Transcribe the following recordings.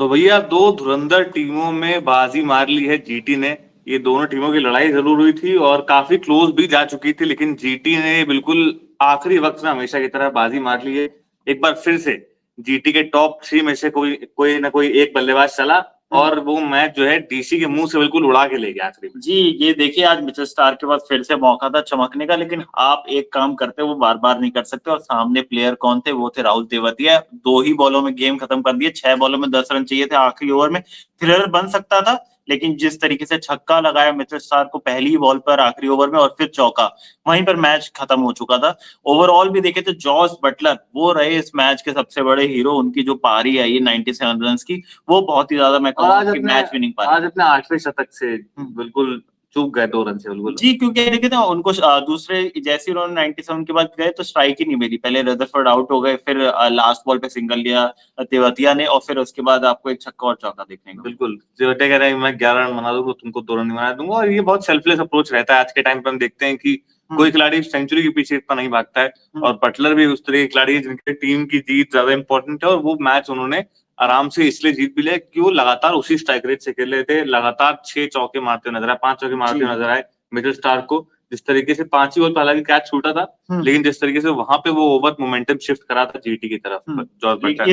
तो भैया दो धुरंधर टीमों में बाजी मार ली है जीटी ने। ये दोनों टीमों की लड़ाई जरूर हुई थी और काफी क्लोज भी जा चुकी थी, लेकिन जीटी ने बिल्कुल आखिरी वक्त में हमेशा की तरह बाजी मार ली है। एक बार फिर से जीटी के टॉप 3 में से कोई कोई ना कोई एक बल्लेबाज चला और वो मैच जो है डीसी के मुंह से बिल्कुल उड़ा के ले गया आखिरी में। जी, ये देखिए आज मिचेल स्टार्क के पास फिर से मौका था चमकने का, लेकिन आप एक काम करते वो बार-बार नहीं कर सकते। और सामने प्लेयर कौन थे? वो थे राहुल तेवतिया। 2 ही बॉलों में गेम खत्म कर दिए, 6 बॉलों में 10 रन चाहिए थे आखिरी ओवर में। थ्रिलर बन सकता था, लेकिन जिस तरीके से छक्का लगाया मिचेल स्टार्क को पहली ही बॉल पर आखिरी ओवर में और फिर चौका, वहीं पर मैच खत्म हो चुका था। ओवरऑल भी देखे तो जॉस बटलर वो रहे इस मैच के सबसे बड़े हीरो। उनकी जो पारी आई है 97 रन्स की, वो बहुत ही ज़्यादा मैं और कहूँगा कि मैच विनिंग पारी आज थी। अपने 8वें शतक से हुँ। बिल्कुल चूक गए 2 रन से बिल्कुल। जी, क्योंकि देखिए ना उनको दूसरे जैसे ही उन्होंने 97 के बाद गए तो स्ट्राइक ही नहीं मिली। पहले रदरफोर्ड आउट हो गए, फिर लास्ट बॉल पे सिंगल लिया तेवतिया ने और फिर उसके बाद आपको एक छक्का और चौका देखने को मिला। बिल्कुल, जेवटे कह रहा है मैं 11 रन बना दूंगा, तुमको 2 रन नहीं बना दूंगा। और ये बहुत सेल्फलेस अप्रोच रहता है। आज के टाइम पे हम देखते हैं कि हुँ, कोई खिलाड़ी सेंचुरी के पीछे इतना नहीं भागता है। हुँ, और बटलर भी उस तरह के खिलाड़ी है जिनके टीम की जीत ज्यादा इंपॉर्टेंट है। और वो मैच उन्होंने आराम से इसलिए जीत भी लिया कि वो लगातार उसी स्ट्राइक रेट से खेल रहे थे। लगातार 6 चौके मारते हुए नजर आए, 5 चौके मारते हुए जी, नजर आए मिडिल स्टार को। जिस तरीके से 5 ही बॉल पे हालांकि कैच छूटा था, हुँ, लेकिन जिस तरीके से वहां पे वो ओवर मोमेंटम शिफ्ट करा था जीटी की हुँ। तरफ जॉर्ज एक बटलर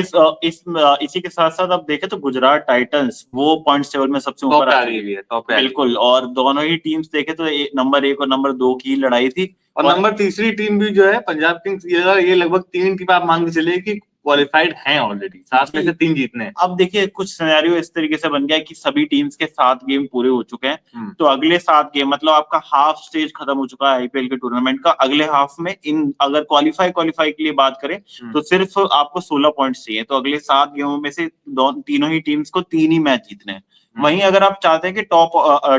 ने। इसी के साथ-साथ आप देखें तो गुजरात टाइटंस वो पॉइंट्स टेबल में सबसे टॉप ऊपर पे आ आ चुकी गई है। है, टॉप पे आ गई है। बिल्कुल, और दोनों ही टीम्स देखें तो नंबर 1 और नंबर 2 की लड़ाई थी। और और नंबर तीसरी टीम भी जो है पंजाब किंग्स, ये लगभग 3 टीम आप मान के चलिए कि क्वालिफाइड हैं ऑलरेडी। 7 में जी, से 3 जीतने हैं। अब देखिए कुछ सिनेरियो इस तरीके से बन गया है कि सभी टीम्स के 7 गेम पूरे हो चुके हैं। हम्म। तो अगले 7 गेम मतलब आपका हाफ स्टेज खत्म हो चुका है आईपीएल के टूर्नामेंट का। अगले हाफ में इन अगर क्वालीफाई के लिए बात करें तो सिर्फ आपको 16 पॉइंट्स चाहिए। तो अगले 7 गेमों में से तीनों ही टीम्स को 3 ही मैच जीतने हैं। वहीं अगर आप चाहते हैं कि टॉप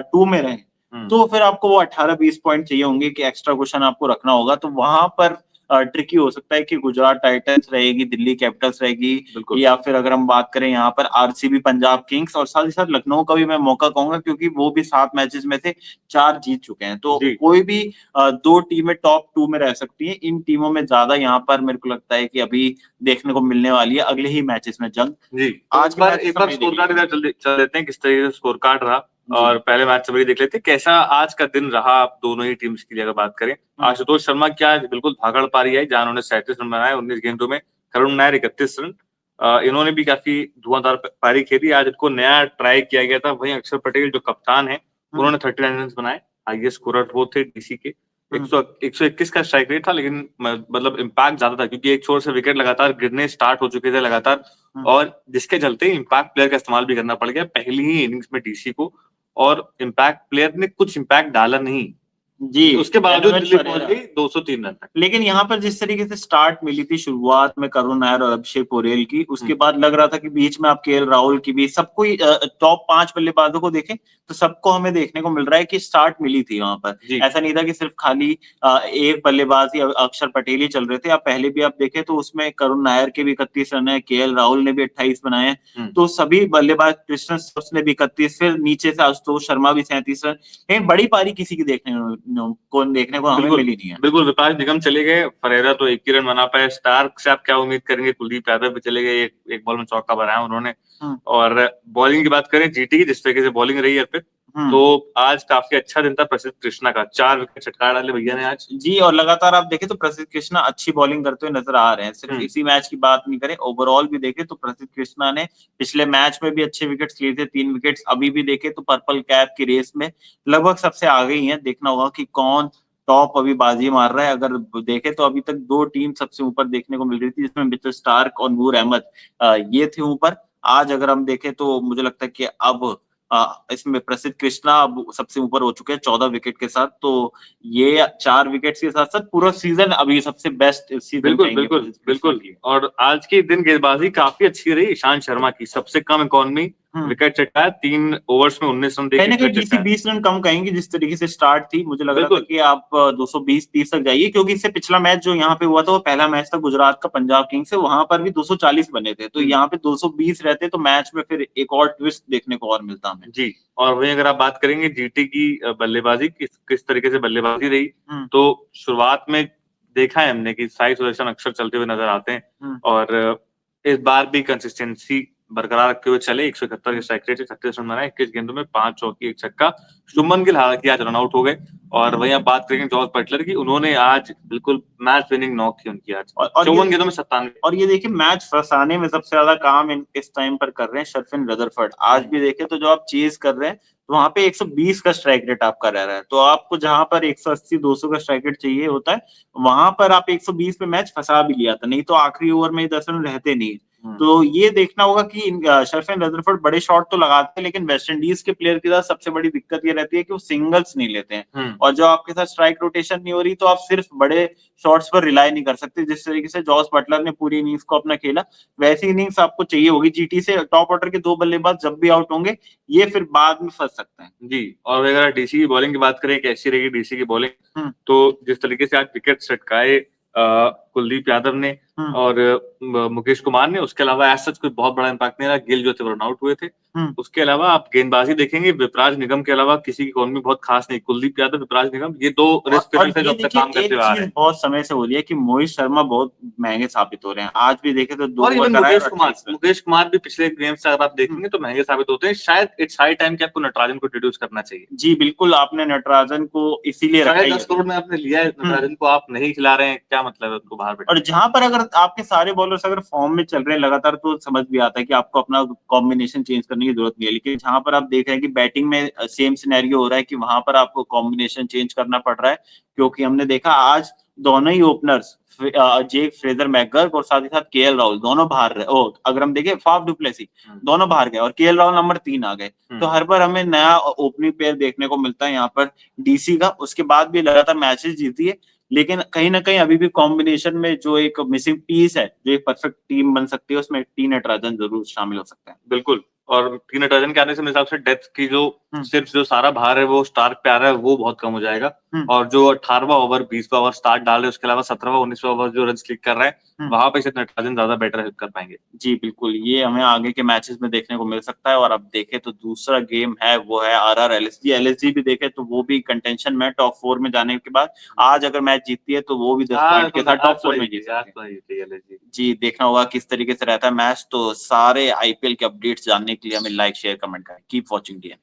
2 में रहें, तो फिर आपको वो 18-20 पॉइंट चाहिए होंगे कि एक्स्ट्रा क्वेश्चन आपको रखना होगा। तो वहां पर ट्रिकी हो सकता है कि गुजरात टाइटंस रहेगी, दिल्ली कैपिटल्स रहेगी, बिल्कुल। या फिर अगर हम बात करें यहाँ पर आरसीबी, पंजाब किंग्स और साथ ही साथ लखनऊ का भी मैं मौका कहूंगा, क्योंकि वो भी 7 मैचेस में से 4 जीत चुके हैं। तो जी। कोई भी 2 टीमें टॉप 2 में रह सकती हैं। इन टीमों में ज्यादा यहाँ पर मेरे को लगता है कि अभी देखने को मिलने वाली है अगले ही मैचेस में जंग। जी, तो आज के मैचेस एक हम बार नहीं स्कोर देखेंगे कार्ड इधर कभी। चल देते हैं किस तरीके से स्कोर कार्ड रहा। जी। और पहले मैच से वही देख लेते हैं कैसा आज का दिन रहा। आप दोनों ही टीम्स की अगर बात करें, हम्म, आशुतोष शर्मा की आज बिल्कुल भागड़ पारी आई जहां उन्होंने 37 रन बनाए 19 गेंदों में। करुण नायर 31 रन। इन्होंने भी काफी धुआंधार पारी खेली। आज इनको नया ट्राई किया गया था। वहीं अक्षर पटेल जो कप्तान है, हम्म, उन्होंने 39 रन बनाए। हाईएस्ट स्कोरर वो थे डीसी के। हम्म, 121 का स्ट्राइक रेट था, लेकिन मतलब इम्पैक्ट ज्यादा था क्योंकि एक छोर से विकेट लगातार गिरने स्टार्ट हो चुके थे लगातार। हम्म। और जिसके चलते इम्पैक्ट प्लेयर का इस्तेमाल भी करना पड़ गया पहली ही इनिंग्स में डीसी को। और इम्पैक्ट प्लेयर ने कुछ इम्पैक्ट डाला नहीं। जी, उसके बावजूद एडवेट दिल्ली पहुंच परेरा। गई 203 रन तक। लेकिन यहाँ पर जिस तरीके से स्टार्ट मिली थी शुरुआत में करुण नायर और अभिषेक पोरेल की, उसके बाद लग रहा था कि बीच में आप केएल राहुल की भी सबको ही टॉप 5 बल्लेबाजों को देखें तो सबको हमें देखने को मिल रहा है कि स्टार्ट मिली थी वहां पर। जी। ऐसा नहीं था कि सिर्फ खाली एक बल्लेबाज ही अक्षर पटेल ही चल रहे थे। आप पहले भी आप देखें तो उसमें करुण नायर के भी 31 रन है, केएल राहुल ने भी 28 बनाए हैं। हम्म। तो सभी बल्लेबाज क्रिस्टन स्टोक्स ने भी 31, फिर नीचे से आशुतोष शर्मा भी 37 रन। लेकिन बड़ी पारी किसी की देखने को हमें बिल्कुल। मिली नहीं है। बिल्कुल विकास निगम चले गए, फरेरा तो एक ही रन बना पाए। स्टार्क से आप क्या उम्मीद करेंगे? कुलदीप यादव भी चले गए, एक बॉल में चौका बनाया उन्होंने। हम्म, और बॉलिंग की बात करें जीटी की, जिस तरीके से बॉलिंग रही है अर्पित, हम्म। तो आज काफी अच्छा दिन था प्रसिद्ध कृष्णा का। 4 विकेट चटका डाले भैया ने आज। जी, और लगातार आप देखें तो प्रसिद्ध कृष्णा अच्छी बॉलिंग करते हुए नजर आ रहे हैं। सिर्फ हम्म। इसी मैच की बात नहीं करें, ओवरऑल भी देखें तो प्रसिद्ध कृष्णा ने पिछले मैच में भी अच्छे विकेट्स लिए थे, 3 विकेट्स। अभी भी देखें तो पर्पल कैप की रेस में लगभग सबसे आगे ही है। देखना होगा कि कौन टॉप अभी बाजी मार रहा है। अगर देखें तो अभी तक 2 टीम सबसे ऊपर देखने को मिल रही थी, जिसमें मिचेल स्टार्क और नूर अहमद ये थे ऊपर। आज अगर हम देखें तो मुझे लगता है कि अब इसमें प्रसिद्ध कृष्णा अब सबसे ऊपर हो चुके हैं 14 विकेट के साथ। तो ये 4 विकेट्स के साथ-साथ पूरा सीज़न अभी सबसे बेस्ट सीज़न बिल्कुल, कहेंगे बिल्कुल, प्रसिद्ध कृष्णा बिल्कुल। के लिए। और आज के दिन गेंदबाजी काफी अच्छी रही ईशांत शर्मा की। सबसे कम इकॉनमी हुँ। विकेट चटकाया, 3 ओवर्स में 19 रन कहीं देके न कहीं विकेट डीसी चटकाया। 20 रन कम कहेंगे, जिस तरीके से स्टार्ट थी। मुझे लग रहा था बिल्कुल। कि आप 220-30 तक जाइए, क्योंकि इससे पिछला मैच जो यहाँ पे हुआ था वो पहला मैच था गुजरात का पंजाब किंग्स से, वहाँ पर भी 240 बने थे। तो हम्म। यहाँ पे 220 रहते तो मैच में फिर एक और ट्विस्ट देखने को और मिलता हमें। जी। और वहीं अगर आप बात करेंगे जीटी की बल्लेबाजी किस किस तरीके से बल्लेबाजी रही, हुँ, तो शुरुआत में देखा है हमने कि साई सुदर्शन अक्सर चलते हुए नजर आते हैं। हुँ, और इस बार भी कंसिस्टेंसी बरकरार रखते हुए चले। 171 के स्ट्राइक रेट से 36 रन बनाए, 21 गेंदों में 5 चौके 1 छक्का। शुभमन गिल हालांकि आज रन आउट हो गए। और वहीं आप बात करेंगे जॉस बटलर की, उन्होंने आज बिल्कुल मैच विनिंग नॉक थी उनकी आज, और 54 गेंदों में 97। और ये देखिए मैच फंसाने में सबसे ज्यादा काम इस टाइम पर कर रहे हैं शर्फिन रदरफोर्ड। आज भी देखे तो जो आप चेज कर रहे हैं तो वहां पे 120 का स्ट्राइक रेट आपका रह रहा है, तो आपको जहां पर 180 200 का स्ट्राइक रेट चाहिए होता है वहां पर आप 120 पे मैच फंसा भी लिया था, नहीं तो आखिरी ओवर में 10 रन रहते नहीं। तो ये देखना होगा कि शर्फिन रदरफोर्ड बड़े शॉट तो लगाते हैं, लेकिन वेस्ट इंडीज के प्लेयर के साथ सबसे बड़ी दिक्कत ये रहती है कि वो सिंगल्स नहीं लेते हैं, और जो आपके साथ स्ट्राइक रोटेशन नहीं हो रही तो आप सिर्फ बड़े शॉट्स पर रिलाई नहीं कर सकते। जिस तरीके से जॉस बटलर ने पूरी इनिंग्स को अपना खेला, वैसी इनिंग्स आपको चाहिए होगी। जीटी से टॉप ऑर्डर के 2 बल्लेबाज जब भी आउट होंगे ये फिर बाद में फंस सकते हैं। जी, और अगर डीसी की बॉलिंग की बात करें, कैसी रहेगी डीसी की बॉलिंग, तो जिस तरीके से आज विकेट छटकाए कुलदीप यादव ने और मुकेश कुमार ने, उसके अलावा ऐसा कोई बहुत बड़ा इम्पैक्ट नहीं रहा। गिल जो थे रन आउट हुए थे। उसके अलावा आप गेंदबाजी देखेंगे, विपराज निगम के अलावा किसी की कौन भी बहुत खास नहीं। कुलदीप यादव, विपराज निगम, ये 2 रिस्क थे जो अब तक काम करते हुए आ रहे हैं। बहुत समय से हो रही है कि मोहित शर्मा बहुत महंगे साबित हो रहे हैं। आज भी देखे तो 2 और इवन कराए मुकेश कुमार भी पिछले गेम से अगर आप देखेंगे तो महंगे साबित होते हैं। शायद इट्स हाई टाइम कि आपको नटराजन को इंट्रोड्यूस करना चाहिए। जी बिल्कुल, आपने नटराजन को इसीलिए रखा है। 10 करोड़ में आपने लिया है, नटराजन को आप नहीं खिला रहे हैं, क्या मतलब है उसको बाहर बैठा। और जहां पर अगर आपके सारे बॉलर्स अगर फॉर्म में चल रहे हैं लगातार तो समझ भी आता है कि आपको अपना कॉम्बिनेशन चेंज करने की जरूरत नहीं है, लेकिन जहां पर आप देख रहे हैं कि बैटिंग में सेम सिनेरियो हो रहा है कि वहां पर आपको कॉम्बिनेशन चेंज करना पड़ रहा है, क्योंकि हमने देखा आज दोनों ही ओपनर्स जेक फ्रेजर मैकगर्क और साथ ही साथ केएल राहुल दोनों बाहर रहे। अगर हम देखें फाफ डुप्लेसी दोनों बाहर गए और केएल राहुल नंबर 3 आ गए। तो हर बार हमें नया ओपनिंग पेयर देखने को मिलता है यहाँ पर डीसी का। उसके बाद भी लगातार मैचेस जीती है, लेकिन कहीं ना कहीं अभी भी कॉम्बिनेशन में जो एक मिसिंग पीस है, जो एक परफेक्ट टीम बन सकती है, उसमें टी नटराजन जरूर शामिल हो सकते हैं। बिल्कुल, और टी नटराजन के आने से मेरे हिसाब से डेप्थ की जो सिर्फ जो सारा भार है वो स्टार्क पे आ रहा है, वो बहुत कम हो जाएगा। और जो 18वां ओवर 20वां ओवर स्टार्ट डाल रहे हैं, उसके अलावा 17वां 19वां ओवर जो रन क्लिक कर रहे हैं, वहां पे शायद नटराजन ज्यादा बेटर हेल्प कर पाएंगे। जी बिल्कुल, ये हमें आगे के मैचेस में देखने को मिल सकता है। और अब देखें तो दूसरा गेम है वो है आरआर एलएसजी। एलएसजी भी देखे तो वो भी कंटेंशन में टॉप 4 में जाने के बाद आज अगर मैच जीतती है तो वो भी 10 पॉइंट के साथ टॉप 4 में जीत सकती है। जी, देखना होगा किस तरीके से रहता है मैच। तो सारे आईपीएल के अपडेट्स जानने के लिए हमें लाइक शेयर कमेंट करें। Keep watching DN.